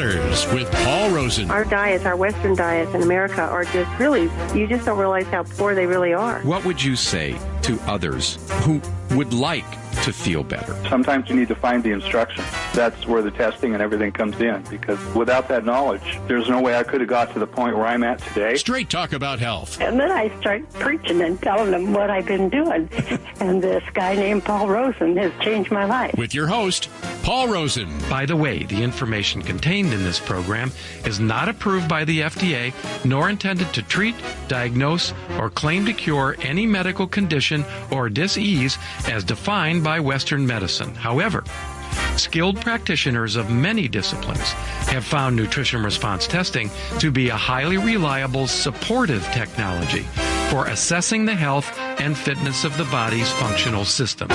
Matters with Paul Rosen. Our diets, our Western diets in America are just really, you just don't realize how poor they really are. What would you say to others who would like to feel better? Sometimes you need to find the instruction. That's where the testing and everything comes in, because without that knowledge, there's no way I could have got to the point where I'm at today. Straight talk about health. And then I start preaching and telling them what I've been doing. And this guy named Paul Rosen has changed my life. With your host, Paul Rosen. By the way, the information contained in this program is not approved by the FDA, nor intended to treat, diagnose, or claim to cure any medical condition or disease as defined by Western medicine. However, skilled practitioners of many disciplines have found nutrition response testing to be a highly reliable supportive technology for assessing the health and fitness of the body's functional system.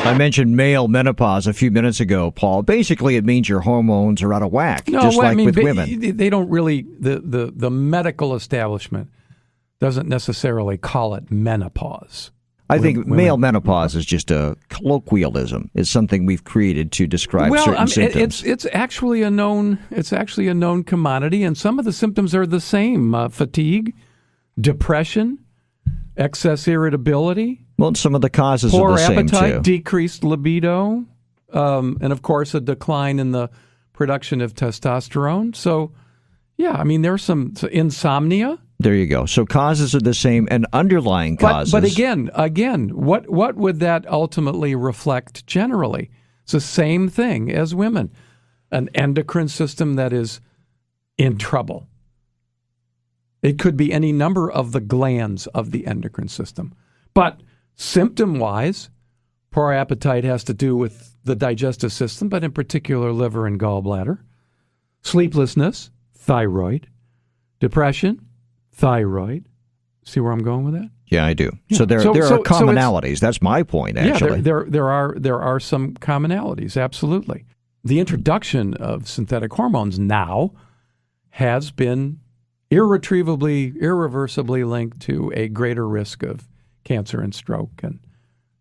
I mentioned male menopause a few minutes ago, Paul. Basically, it means your hormones are out of whack, with women. They don't really, the medical establishment doesn't necessarily call it menopause. I think male menopause is just a colloquialism. It's something we've created to describe certain symptoms. It's actually a known commodity, and some of the symptoms are the same: fatigue, depression, excess irritability. Well, some of the causes are the same too. Poor appetite, too. decreased libido, and of course a decline in the production of testosterone. So, yeah, I mean there's some insomnia. There you go. So causes are the same and underlying causes. But again, what would that ultimately reflect generally? It's the same thing as women. An endocrine system that is in trouble. It could be any number of the glands of the endocrine system. But symptom-wise, poor appetite has to do with the digestive system, but in particular liver and gallbladder. Sleeplessness, thyroid. Depression, thyroid. See where I'm going with that? Yeah, I do. Yeah. So there are commonalities. That's my point, actually. Yeah, there are some commonalities, absolutely. The introduction of synthetic hormones now has been irretrievably, irreversibly linked to a greater risk of cancer and stroke and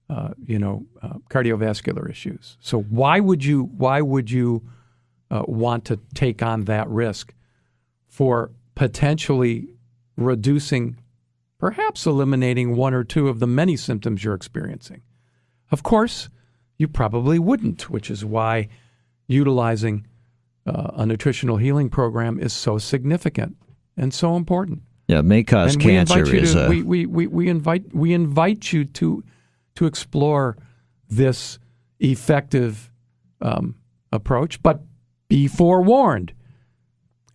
cardiovascular issues. So why would you want to take on that risk for potentially reducing, perhaps eliminating one or two of the many symptoms you're experiencing? Of course, you probably wouldn't, which is why utilizing a nutritional healing program is so significant and so important. Yeah, may cause and cancer. We invite you to explore this effective approach, but be forewarned.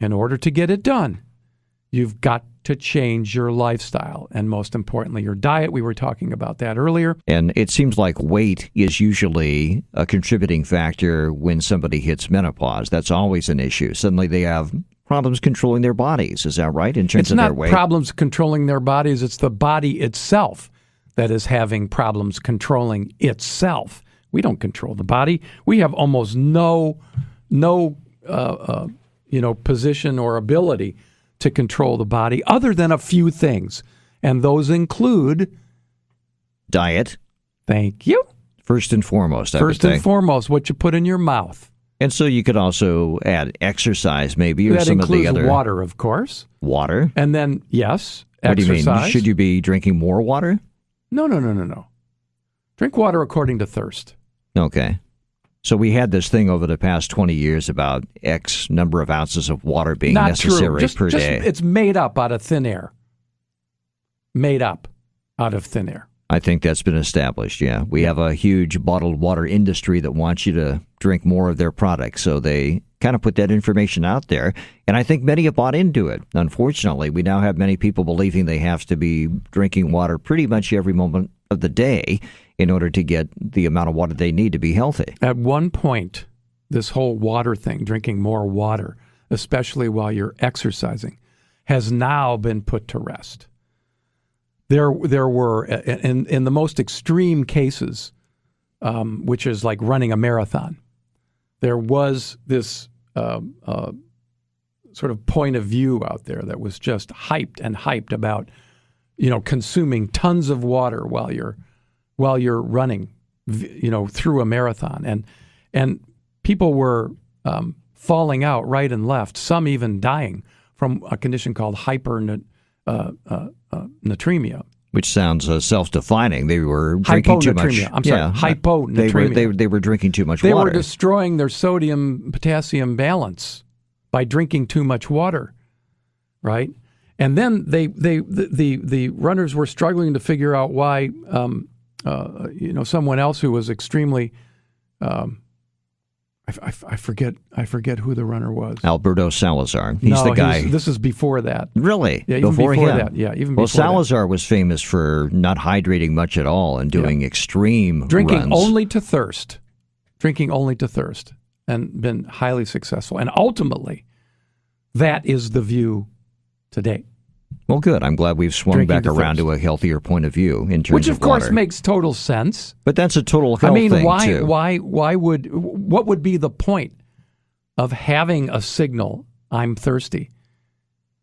In order to get it done, you've got to change your lifestyle and, most importantly, your diet. We were talking about that earlier. And it seems like weight is usually a contributing factor when somebody hits menopause. That's always an issue. Suddenly they have problems controlling their bodies. Is that right, in terms of their weight? It's not problems controlling their bodies. It's the body itself that is having problems controlling itself. We don't control the body. We have almost no position or ability to control the body other than a few things. And those include diet. Thank you. First and foremost, First and foremost, what you put in your mouth. And so you could also add exercise maybe, or that some of the other. That includes water, of course. Water? And then, yes, what exercise. Do you mean? Should you be drinking more water? No. Drink water according to thirst. Okay. So we had this thing over the past 20 years about X number of ounces of water being Not necessary true. per day. It's made up out of thin air. Made up out of thin air. I think that's been established, yeah. We have a huge bottled water industry that wants you to drink more of their products, so they kind of put that information out there, and I think many have bought into it. Unfortunately, we now have many people believing they have to be drinking water pretty much every moment of the day in order to get the amount of water they need to be healthy. At one point, this whole water thing, drinking more water, especially while you're exercising, has now been put to rest. There were, in the most extreme cases, which is like running a marathon, there was this sort of point of view out there that was just hyped about, consuming tons of water while you're running, through a marathon. And people were falling out right and left, some even dying from a condition called hypernatremia. Which sounds self-defining. They were drinking too much. I'm sorry, hyponatremia. They were drinking too much water. They water. were destroying their sodium-potassium balance by drinking too much water, right? And then the runners were struggling to figure out why, someone else who was extremely, I forget who the runner was. Alberto Salazar. He's the guy. This is before that. Really? Yeah, even before that. Yeah, even before Salazar was famous for not hydrating much at all and doing extreme drinking runs. only to thirst, and been highly successful. And ultimately, that is the view today. Well, good. I'm glad we've swung back around to a healthier point of view in terms of water. Which, of course, makes total sense. But that's a total health thing, too. What would be the point of having a signal, I'm thirsty,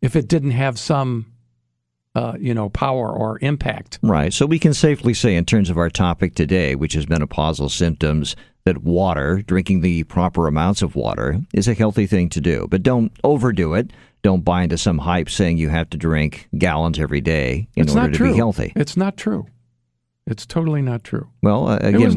if it didn't have some, power or impact? Right. So we can safely say, in terms of our topic today, which is menopausal symptoms, that water, drinking the proper amounts of water, is a healthy thing to do. But don't overdo it. Don't buy into some hype saying you have to drink gallons every day in order to be healthy. It's not true. It's totally not true. Well, again,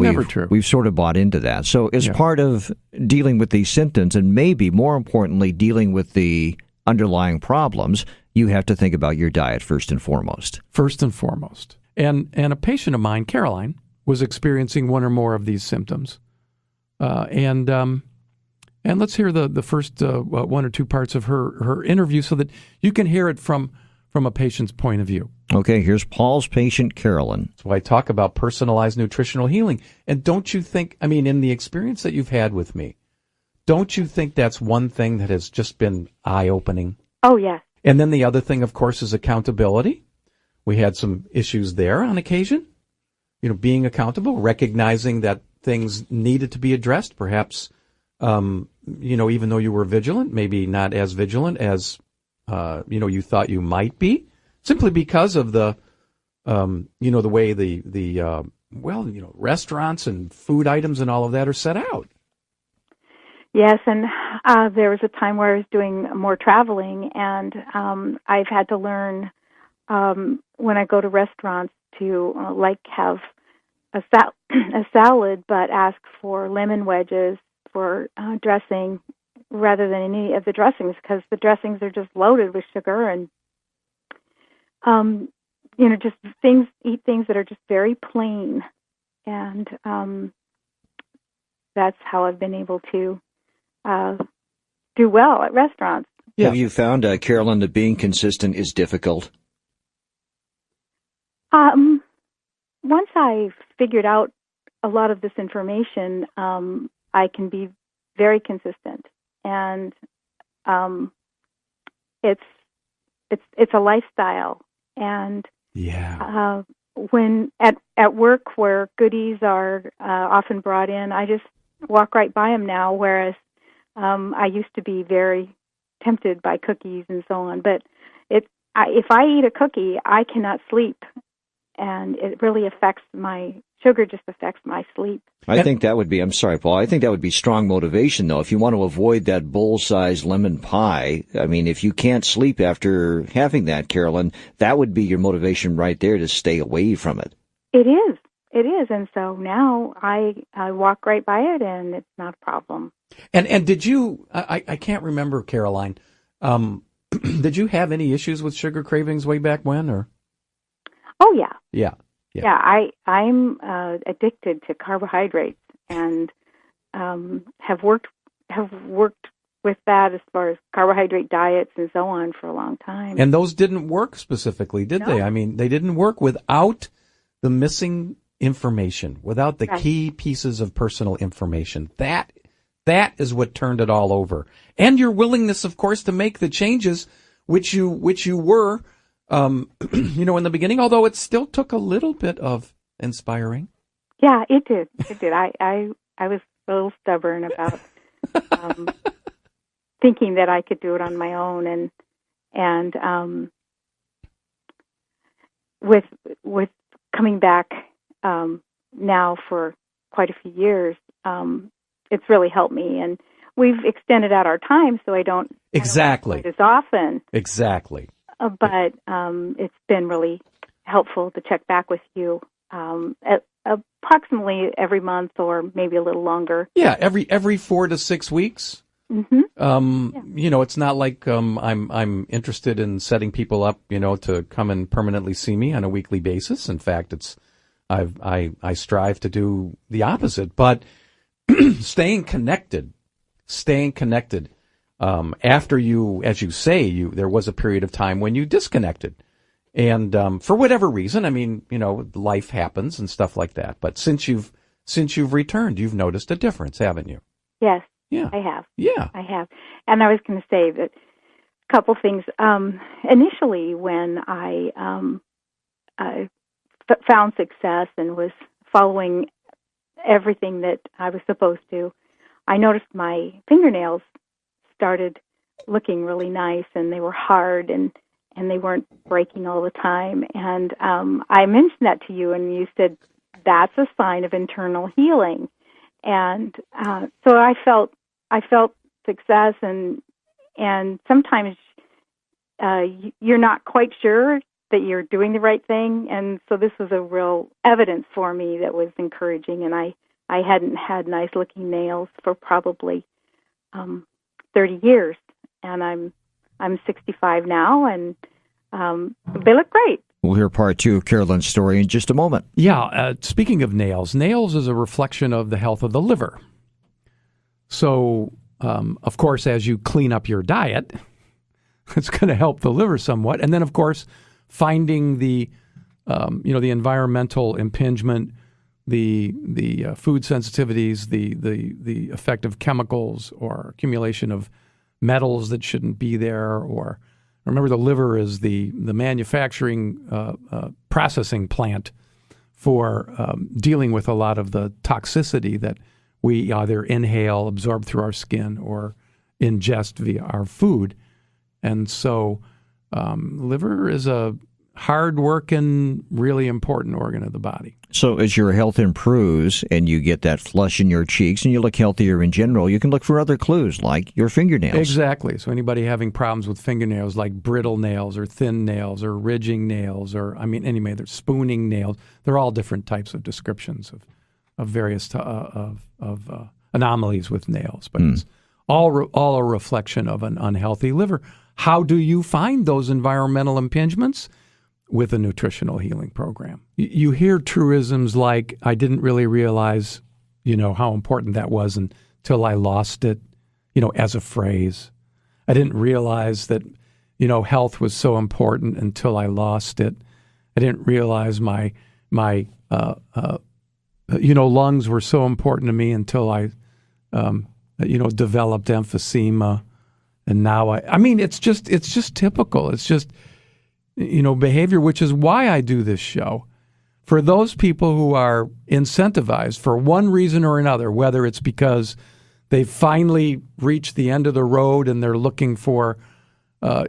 we've sort of bought into that. So as part of dealing with these symptoms, and maybe more importantly, dealing with the underlying problems, you have to think about your diet first and foremost. And a patient of mine, Caroline, was experiencing one or more of these symptoms. And let's hear the first one or two parts of her interview so that you can hear it from a patient's point of view. Okay, here's Paul's patient, Carolyn. So I talk about personalized nutritional healing. And don't you think, in the experience that you've had with me, don't you think that's one thing that has just been eye-opening? Oh, yes. And then the other thing, of course, is accountability. We had some issues there on occasion. Being accountable, recognizing that things needed to be addressed, perhaps, even though you were vigilant, maybe not as vigilant as, you thought you might be, simply because of the way the restaurants and food items and all of that are set out. Yes, and there was a time where I was doing more traveling, and I've had to learn when I go to restaurants to have a salad, but ask for lemon wedges for dressing rather than any of the dressings, because the dressings are just loaded with sugar and just eat things that are just very plain, and that's how I've been able to do well at restaurants. Yeah. Have you found, Carolyn, that being consistent is difficult? Once I figured out a lot of this information, I can be very consistent, and it's a lifestyle. And when at work where goodies are often brought in, I just walk right by them now. Whereas I used to be very tempted by cookies and so on. But if I eat a cookie, I cannot sleep, and it really affects my sugar. Just affects my sleep. I think that would be, I'm sorry, Paul, I think that would be strong motivation, though. If you want to avoid that bowl-sized lemon pie, if you can't sleep after having that, Carolyn, that would be your motivation right there to stay away from it. It is. And so now I walk right by it, and it's not a problem. And did you, I can't remember, Caroline, did you have any issues with sugar cravings way back when, or? Oh, yeah. Yeah, I'm addicted to carbohydrates, and have worked with that as far as carbohydrate diets and so on for a long time. And those didn't work specifically, did they? They didn't work without the missing information, without the key pieces of personal information. That is what turned it all over. And your willingness, of course, to make the changes which you were in the beginning, although it still took a little bit of inspiring. Yeah, it did. I was a little stubborn about thinking that I could do it on my own, and with coming back now for quite a few years, it's really helped me. And we've extended out our time so I don't Exactly. quite as often. Exactly. But it's been really helpful to check back with you at approximately every month or maybe a little longer. Yeah, every 4 to 6 weeks. Mm-hmm. You know, it's not like I'm interested in setting people up, you know, to come and permanently see me on a weekly basis. In fact, I strive to do the opposite. But staying connected. After you, as you say, there was a period of time when you disconnected, and for whatever reason, I mean, you know, life happens and stuff like that. But since you've returned, you've noticed a difference, haven't you? Yes. Yeah. I have. Yeah. I have. And I was going to say that a couple things. Initially, when I found success and was following everything that I was supposed to, I noticed my fingernails started looking really nice, and they were hard, and they weren't breaking all the time. And I mentioned that to you, and you said that's a sign of internal healing. And so I felt success, and sometimes you're not quite sure that you're doing the right thing, and so this was a real evidence for me that was encouraging. And I hadn't had nice looking nails for probably 30 years, and I'm 65 now, and they look great. We'll hear part 2 of Carolyn's story in just a moment. Yeah, speaking of nails is a reflection of the health of the liver. So, of course, as you clean up your diet, it's going to help the liver somewhat. And then, of course, finding the environmental impingement, the food sensitivities, the effect of chemicals or accumulation of metals that shouldn't be there. Or remember, the liver is the manufacturing processing plant for dealing with a lot of the toxicity that we either inhale, absorb through our skin, or ingest via our food. And so liver is a hard-working, really important organ of the body. So as your health improves and you get that flush in your cheeks and you look healthier in general, you can look for other clues like your fingernails. Exactly. So anybody having problems with fingernails, like brittle nails or thin nails or ridging nails, or anyway, they're spooning nails. They're all different types of descriptions of various anomalies with nails, but it's all a reflection of an unhealthy liver. How do you find those environmental impingements? With a nutritional healing program. You hear truisms like, I didn't really realize, how important that was until I lost it, as a phrase. I didn't realize that, health was so important until I lost it. I didn't realize my lungs were so important to me until I, developed emphysema. And now it's just typical. It's just, behavior, which is why I do this show. For those people who are incentivized for one reason or another, whether it's because they've finally reached the end of the road and they're looking for, a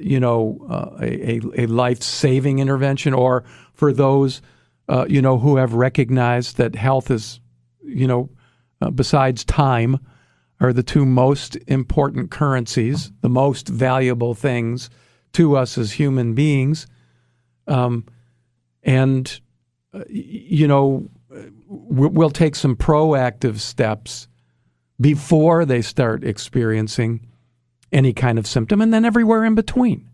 life-saving intervention, or for those, who have recognized that health is, besides time, are the two most important currencies, the most valuable things to us as human beings. We'll take some proactive steps before they start experiencing any kind of symptom, and then everywhere in between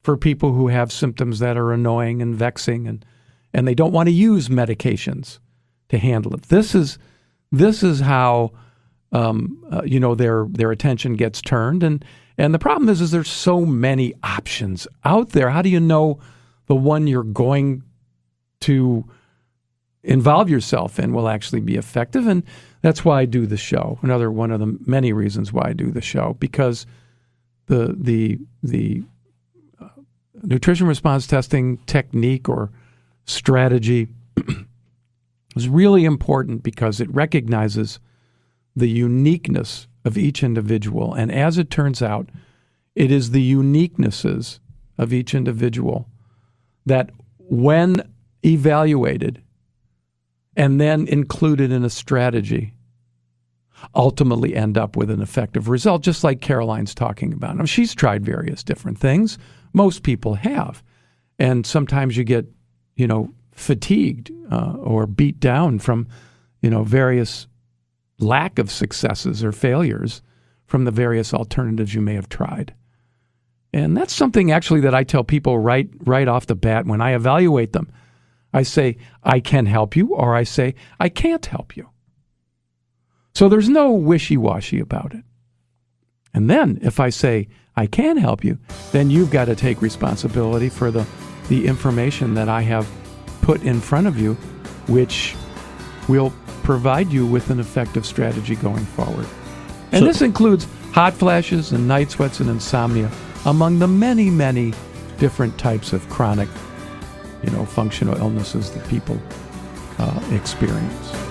for people who have symptoms that are annoying and vexing, and they don't want to use medications to handle it. This is how their attention gets turned, and the problem is there's so many options out there. How do you know the one you're going to involve yourself in will actually be effective? And that's why I do the show. Another one of the many reasons why I do the show, because the nutrition response testing technique or strategy is really important because it recognizes the uniqueness of each individual. And as it turns out, it is the uniquenesses of each individual that, when evaluated and then included in a strategy, ultimately end up with an effective result, just like Caroline's talking about. Now, she's tried various different things. Most people have. And sometimes you get, fatigued or beat down from, various lack of successes or failures from the various alternatives you may have tried. And that's something actually that I tell people right off the bat when I evaluate them. I say, I can help you, or I say, I can't help you. So there's no wishy-washy about it. And then if I say, I can help you, then you've got to take responsibility for the information that I have put in front of you, which will provide you with an effective strategy going forward. And this includes hot flashes and night sweats and insomnia, among the many, many different types of chronic, functional illnesses that people experience.